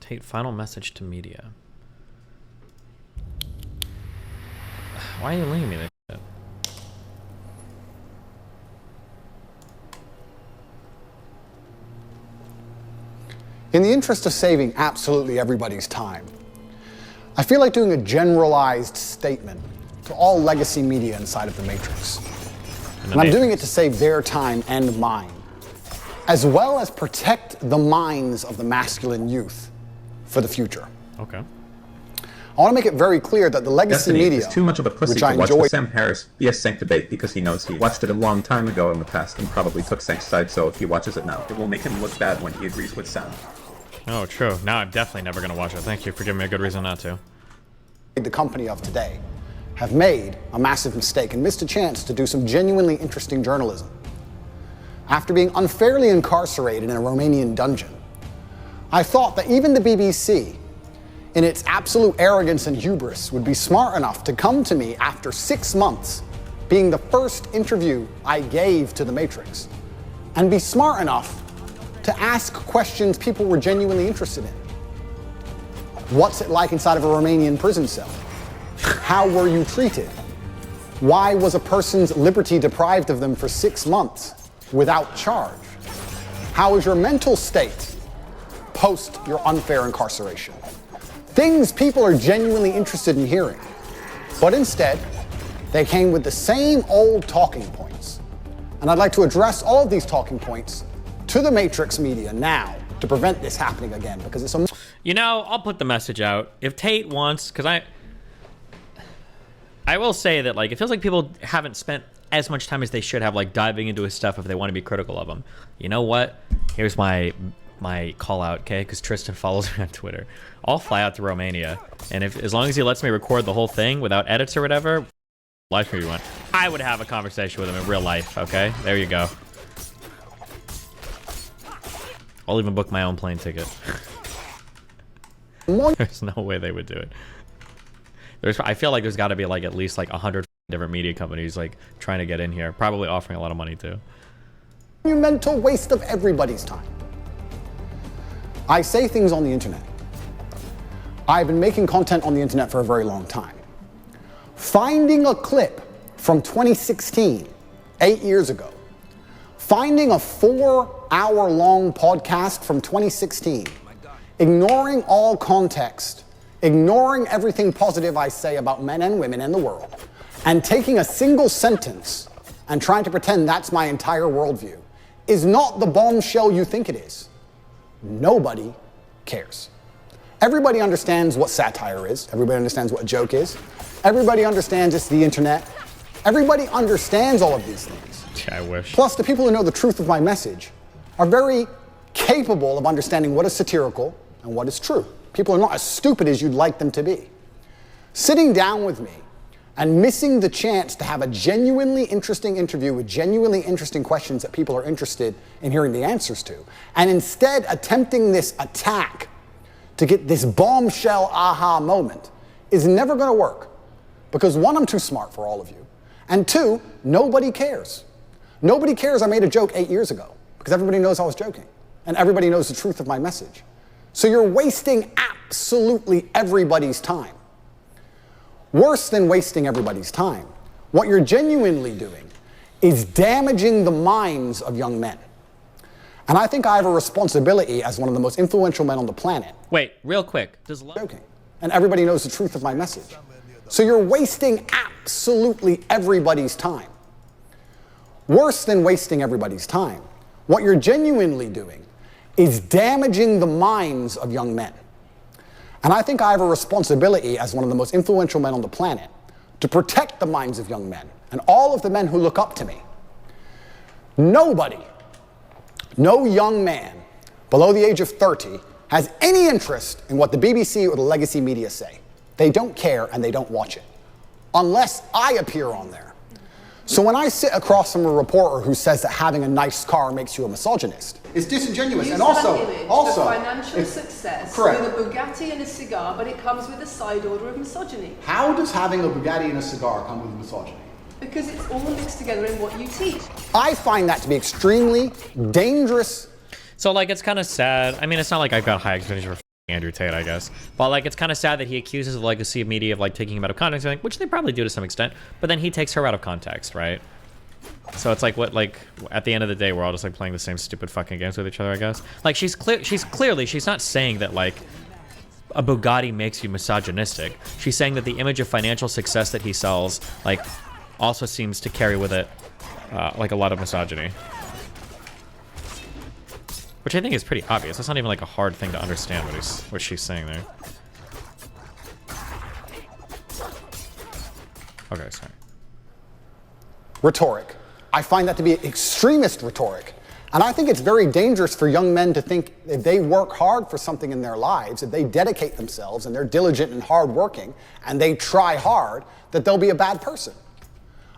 Tate, final message to media. Why are you linking me this shit? In the interest of saving absolutely everybody's time, I feel like doing a generalized statement to all legacy media inside of the Matrix. And I'm doing it to save their time and mine, as well as protect the minds of the masculine youth for the future. Okay. I want to make it very clear that the legacy media is too much of a pussy which to I watch enjoy the Sam Harris BS Sank debate because he knows he watched it a long time ago in the past and probably took Sank's side, so if he watches it now, it will make him look bad when he agrees with Sam. Oh, true. Now I'm definitely never going to watch it. Thank you for giving me a good reason not to. The company of today have made a massive mistake and missed a chance to do some genuinely interesting journalism. After being unfairly incarcerated in a Romanian dungeon, I thought that even the BBC, in its absolute arrogance and hubris, would be smart enough to come to me after 6 months, being the first interview I gave to The Matrix, and be smart enough to ask questions people were genuinely interested in. What's it like inside of a Romanian prison cell? How were you treated? Why was a person's liberty deprived of them for 6 months without charge? How is your mental state post your unfair incarceration? Things people are genuinely interested in hearing. But instead, they came with the same old talking points. And I'd like to address all of these talking points to the Matrix media now to prevent this happening again, because it's a... You know, I'll put the message out. If Tate wants, because I will say that, like, it feels like people haven't spent as much time as they should have, like, diving into his stuff if they want to be critical of him. You know what? Here's my call out, okay? Because Tristan follows me on Twitter. I'll fly out to Romania, and as long as he lets me record the whole thing without edits or whatever, live stream you want, I would have a conversation with him in real life, okay? There you go. I'll even book my own plane ticket. There's no way they would do it. I feel like there's got to be like at least like 100 different media companies like trying to get in here, probably offering a lot of money too. Monumental waste of everybody's time. I say things on the internet. I've been making content on the internet for a very long time. Finding a clip from 2016, 8 years ago, finding a 4-hour-long podcast from 2016, ignoring all context, ignoring everything positive I say about men and women and the world, and taking a single sentence and trying to pretend that's my entire worldview is not the bombshell you think it is. Nobody cares. Everybody understands what satire is. Everybody understands what a joke is. Everybody understands it's the internet. Everybody understands all of these things. I wish. Plus, the people who know the truth of my message are very capable of understanding what is satirical and what is true. People are not as stupid as you'd like them to be. Sitting down with me and missing the chance to have a genuinely interesting interview with genuinely interesting questions that people are interested in hearing the answers to, and instead attempting this attack to get this bombshell aha moment is never going to work. Because one, I'm too smart for all of you. And two, nobody cares. Nobody cares I made a joke 8 years ago, because everybody knows I was joking. And everybody knows the truth of my message. So you're wasting absolutely everybody's time. Worse than wasting everybody's time, what you're genuinely doing is damaging the minds of young men. And I think I have a responsibility as one of the most influential men on the planet. Wait, real quick. Does joking. And everybody knows the truth of my message. So you're wasting absolutely everybody's time. Worse than wasting everybody's time, what you're genuinely doing is damaging the minds of young men. And I think I have a responsibility as one of the most influential men on the planet to protect the minds of young men and all of the men who look up to me. Nobody, no young man below the age of 30 has any interest in what the BBC or the legacy media say. They don't care and they don't watch it, unless I appear on there. So when I sit across from a reporter who says that having a nice car makes you a misogynist, it's disingenuous. You and also the financial success correct. with a Bugatti and a cigar, but it comes with a side order of misogyny. How does having a Bugatti and a cigar come with misogyny? Because it's all mixed together in what you teach. I find that to be extremely dangerous. So, like, it's kind of sad. I mean, it's not like I've got high expectations for Andrew Tate, I guess. But like, it's kind of sad that he accuses the legacy media of like taking him out of context, which they probably do to some extent. But then he takes her out of context, right? So it's like, what, like, at the end of the day, we're all just like playing the same stupid fucking games with each other, I guess. Like, she's clearly, she's not saying that like a Bugatti makes you misogynistic. She's saying that the image of financial success that he sells, like, also seems to carry with it like a lot of misogyny. Which I think is pretty obvious. That's not even like a hard thing to understand what she's saying there. Okay, sorry. Rhetoric. I find that to be extremist rhetoric. And I think it's very dangerous for young men to think if they work hard for something in their lives, if they dedicate themselves and they're diligent and hardworking and they try hard, that they'll be a bad person.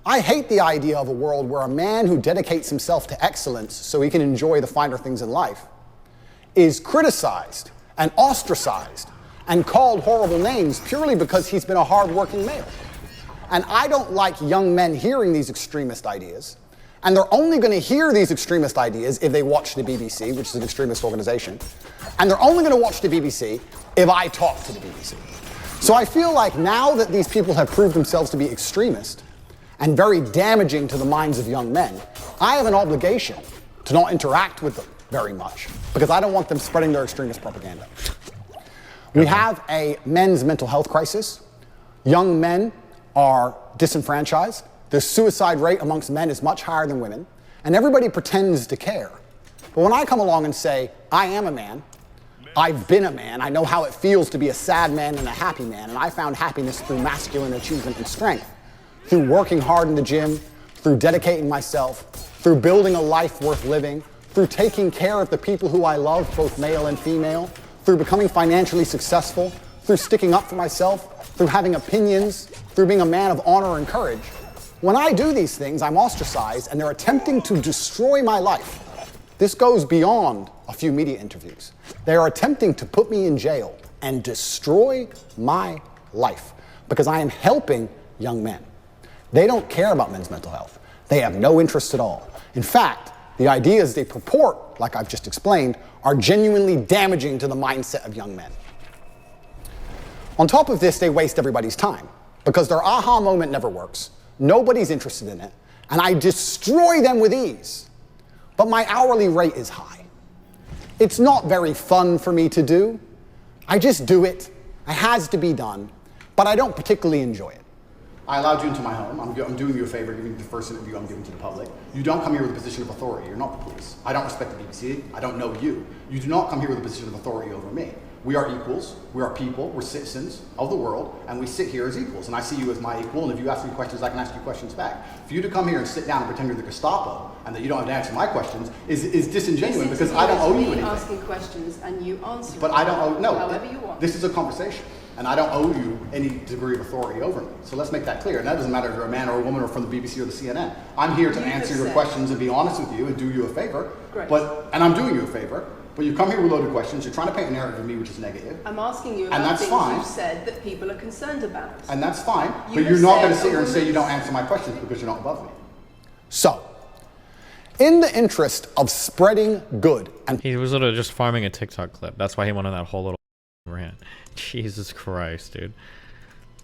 I hate the idea of a world where a man who dedicates himself to excellence so he can enjoy the finer things in life is criticized and ostracized and called horrible names purely because he's been a hardworking male. And I don't like young men hearing these extremist ideas. And they're only going to hear these extremist ideas if they watch the BBC, which is an extremist organization. And they're only going to watch the BBC if I talk to the BBC. So I feel like now that these people have proved themselves to be extremist and very damaging to the minds of young men, I have an obligation to not interact with them very much because I don't want them spreading their extremist propaganda. We have a men's mental health crisis. Young men are disenfranchised. The suicide rate amongst men is much higher than women, and everybody pretends to care. But when I come along and say, I am a man, I've been a man, I know how it feels to be a sad man and a happy man, and I found happiness through masculine achievement and strength, through working hard in the gym, through dedicating myself, through building a life worth living, through taking care of the people who I love, both male and female, through becoming financially successful, through sticking up for myself, through having opinions, through being a man of honor and courage. When I do these things, I'm ostracized, and they're attempting to destroy my life. This goes beyond a few media interviews. They are attempting to put me in jail and destroy my life because I am helping young men. They don't care about men's mental health. They have no interest at all. In fact, the ideas they purport, like I've just explained, are genuinely damaging to the mindset of young men. On top of this, they waste everybody's time because their aha moment never works. Nobody's interested in it, and I destroy them with ease. But my hourly rate is high. It's not very fun for me to do. I just do it. It has to be done, but I don't particularly enjoy it. I allowed you into my home. I'm doing you a favor, giving you the first interview I'm giving to the public. You don't come here with a position of authority. You're not the police. I don't respect the BBC. I don't know you. You do not come here with a position of authority over me. We are equals, we are people, we're citizens of the world, and we sit here as equals. And I see you as my equal, and if you ask me questions, I can ask you questions back. For you to come here and sit down and pretend you're the Gestapo, and that you don't have to answer my questions, is disingenuous because I don't owe you anything. Asking questions and you answer but I don't owe, no, however you want. This is a conversation, and I don't owe you any degree of authority over me. So let's make that clear. And that doesn't matter if you're a man or a woman or from the BBC or the CNN. I'm here to answer your questions and be honest with you and do you a favor. Great. And I'm doing you a favor. But you come here with loaded questions, you're trying to paint a narrative of me which is negative. I'm asking you about things you've said that people are concerned about. And that's fine, but you're not going to sit here and say you don't answer my questions because you're not above me. So, in the interest of spreading good and... He was literally just farming a TikTok clip. That's why he went on that whole little rant. Jesus Christ, dude.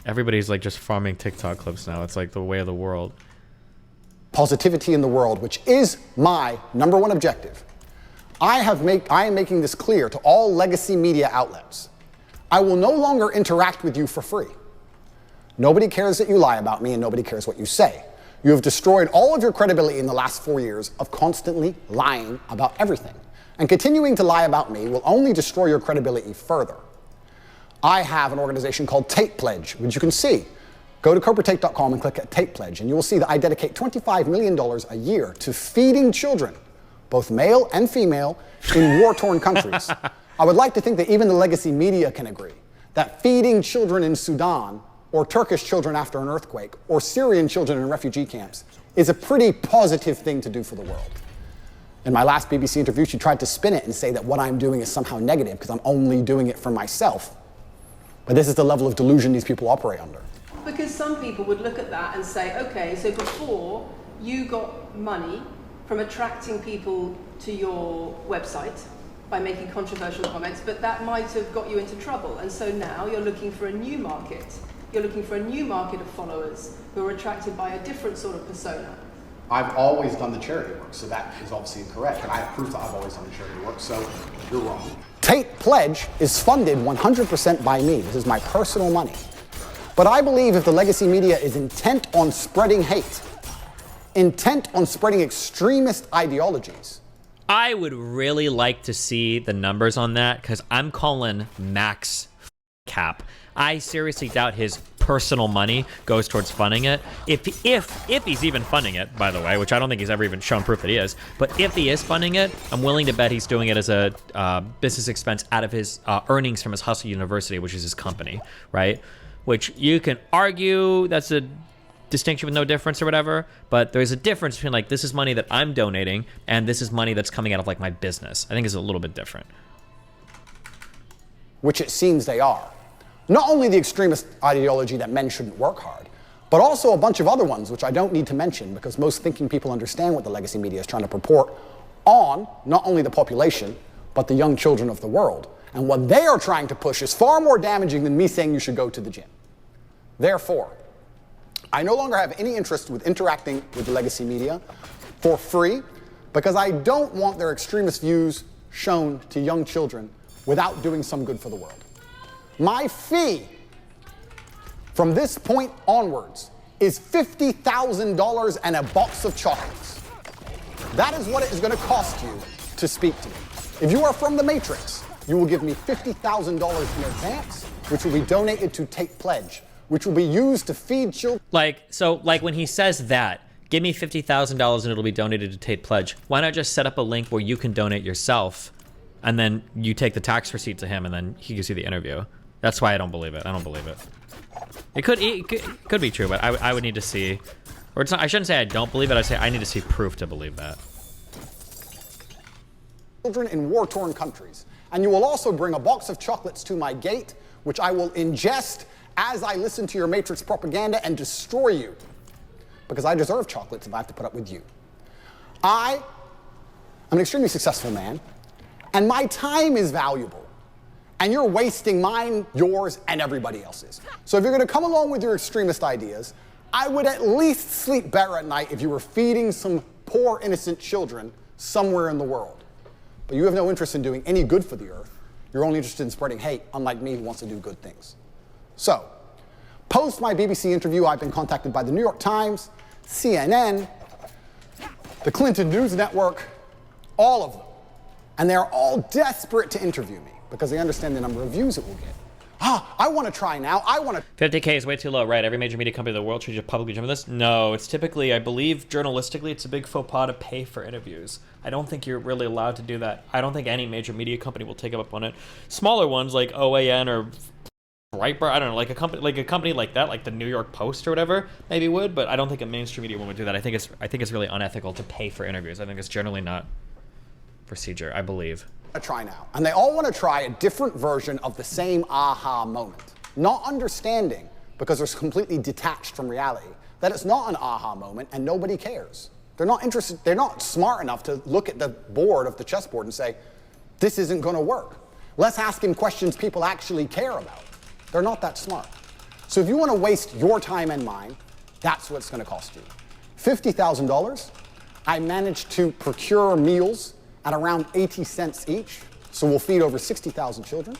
Everybody's like just farming TikTok clips now. It's like the way of the world. Positivity in the world, which is my number one objective. I am making this clear to all legacy media outlets. I will no longer interact with you for free. Nobody cares that you lie about me, and nobody cares what you say. You have destroyed all of your credibility in the last 4 years of constantly lying about everything. And continuing to lie about me will only destroy your credibility further. I have an organization called Tate Pledge, which you can see. Go to CobraTate.com and click at Tate Pledge, and you will see that I dedicate $25 million a year to feeding children, both male and female, in war-torn countries. I would like to think that even the legacy media can agree that feeding children in Sudan, or Turkish children after an earthquake, or Syrian children in refugee camps is a pretty positive thing to do for the world. In my last BBC interview, she tried to spin it and say that what I'm doing is somehow negative because I'm only doing it for myself. But this is the level of delusion these people operate under. Because some people would look at that and say, okay, so before you got money from attracting people to your website, by making controversial comments, but that might have got you into trouble. And so now you're looking for a new market. You're looking for a new market of followers who are attracted by a different sort of persona. I've always done the charity work, so that is obviously incorrect. And I have proof that I've always done the charity work, so you're wrong. Tate Pledge is funded 100% by me. This is my personal money. But I believe if the legacy media is intent on spreading hate, intent on spreading extremist ideologies, I would really like to see the numbers on that, because I'm calling max cap. I seriously doubt his personal money goes towards funding it. If he's even funding it, by the way, which I don't think he's ever even shown proof that he is, but if he is funding it, I'm willing to bet he's doing it as a business expense out of his earnings from his Hustle University, which is his company, right? Which you can argue that's a distinction with no difference or whatever, but there's a difference between like, this is money that I'm donating and this is money that's coming out of like my business. I think it's a little bit different. which it seems they are. Not only the extremist ideology that men shouldn't work hard, but also a bunch of other ones which I don't need to mention because most thinking people understand what the legacy media is trying to purport on not only the population, but the young children of the world. And what they are trying to push is far more damaging than me saying you should go to the gym. Therefore, I no longer have any interest with interacting with the legacy media for free because I don't want their extremist views shown to young children without doing some good for the world. My fee from this point onwards is $50,000 and a box of chocolates. That is what it is going to cost you to speak to me. If you are from the Matrix, you will give me $50,000 in advance, which will be donated to Tate Pledge, which will be used to feed children. Like when he says that, give me $50,000 and it'll be donated to Tate Pledge, why not just set up a link where you can donate yourself and then you take the tax receipt to him and then he gives you the interview? That's why I don't believe it. I don't believe it. It could be true, but I would need to see, or it's not, I shouldn't say I don't believe it, I'd say I need to see proof to believe that. Children in war-torn countries. And you will also bring a box of chocolates to my gate, which I will ingest as I listen to your Matrix propaganda and destroy you. Because I deserve chocolates if I have to put up with you. I am an extremely successful man, and my time is valuable. And you're wasting mine, yours, and everybody else's. So if you're going to come along with your extremist ideas, I would at least sleep better at night if you were feeding some poor, innocent children somewhere in the world. But you have no interest in doing any good for the earth. You're only interested in spreading hate, unlike me who wants to do good things. So, post my BBC interview, I've been contacted by the New York Times, CNN, the Clinton News Network, all of them. And they're all desperate to interview me because they understand the number of views it will get. I want to try now. 50K is way too low, right? Every major media company in the world should just publicly jump on this? No, it's typically, I believe, journalistically, it's a big faux pas to pay for interviews. I don't think you're really allowed to do that. I don't think any major media company will take up on it. Smaller ones like OAN or Breitbart, I don't know, like a company like that, like the New York Post or whatever, maybe would, but I don't think a mainstream media one would do that. I think it's really unethical to pay for interviews. I think it's generally not procedure, I believe. Try now. And they all want to try a different version of the same aha moment. Not understanding, because they're completely detached from reality, that it's not an aha moment and nobody cares. They're not interested, they're not smart enough to look at the board of the chessboard and say, this isn't going to work. Let's ask him questions people actually care about. They're not that smart. So if you want to waste your time and mine, that's what it's going to cost you. $50,000, I managed to procure meals at around 80 cents each, so we'll feed over 60,000 children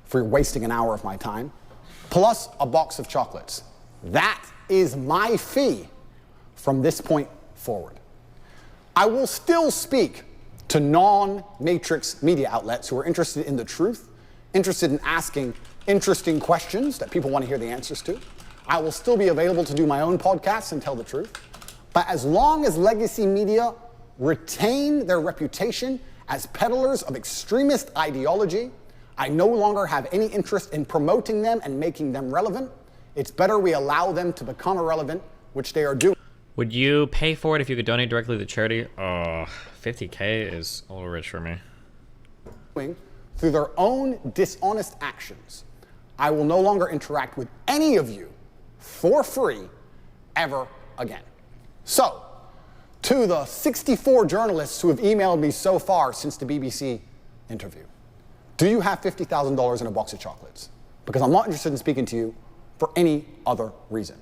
for wasting an hour of my time, plus a box of chocolates. That is my fee from this point forward. I will still speak to non-Matrix media outlets who are interested in the truth, interested in asking interesting questions that people want to hear the answers to. I will still be available to do my own podcasts and tell the truth. But as long as legacy media retain their reputation as peddlers of extremist ideology, I no longer have any interest in promoting them and making them relevant. It's better we allow them to become irrelevant, which they are doing. Would you pay for it if you could donate directly to charity? 50K is a little rich for me. Through their own dishonest actions. I will no longer interact with any of you for free ever again. So, to the 64 journalists who have emailed me so far since the BBC interview. Do you have $50,000 in a box of chocolates? Because I'm not interested in speaking to you for any other reason.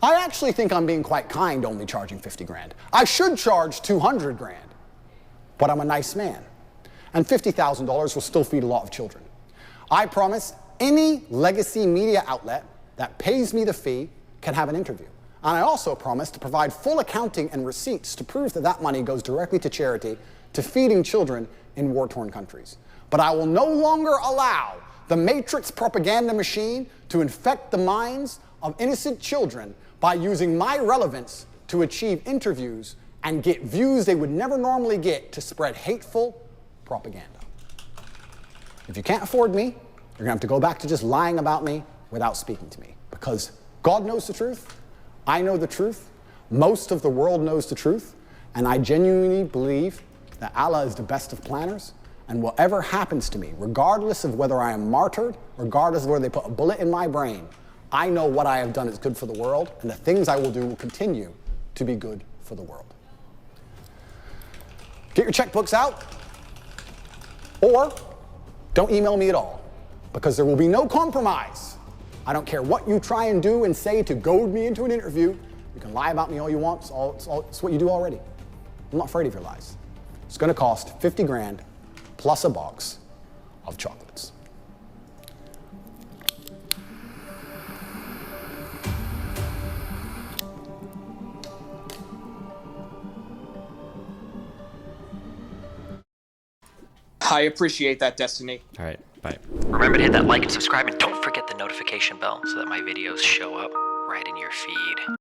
I actually think I'm being quite kind only charging 50 grand. I should charge 200 grand, but I'm a nice man. And $50,000 will still feed a lot of children. I promise any legacy media outlet that pays me the fee can have an interview. And I also promise to provide full accounting and receipts to prove that that money goes directly to charity, to feeding children in war-torn countries. But I will no longer allow the Matrix propaganda machine to infect the minds of innocent children by using my relevance to achieve interviews and get views they would never normally get to spread hateful propaganda. If you can't afford me, you're gonna have to go back to just lying about me without speaking to me. Because God knows the truth, I know the truth, most of the world knows the truth, and I genuinely believe that Allah is the best of planners, and whatever happens to me, regardless of whether I am martyred, regardless of whether they put a bullet in my brain, I know what I have done is good for the world, and the things I will do will continue to be good for the world. Get your checkbooks out, or don't email me at all, because there will be no compromise. I don't care what you try and do and say to goad me into an interview. You can lie about me all you want. It's what you do already. I'm not afraid of your lies. It's going to cost 50 grand plus a box of chocolates. I appreciate that, Destiny. All right, bye. Remember to hit that like and subscribe, and don't forget the notification bell so that my videos show up right in your feed.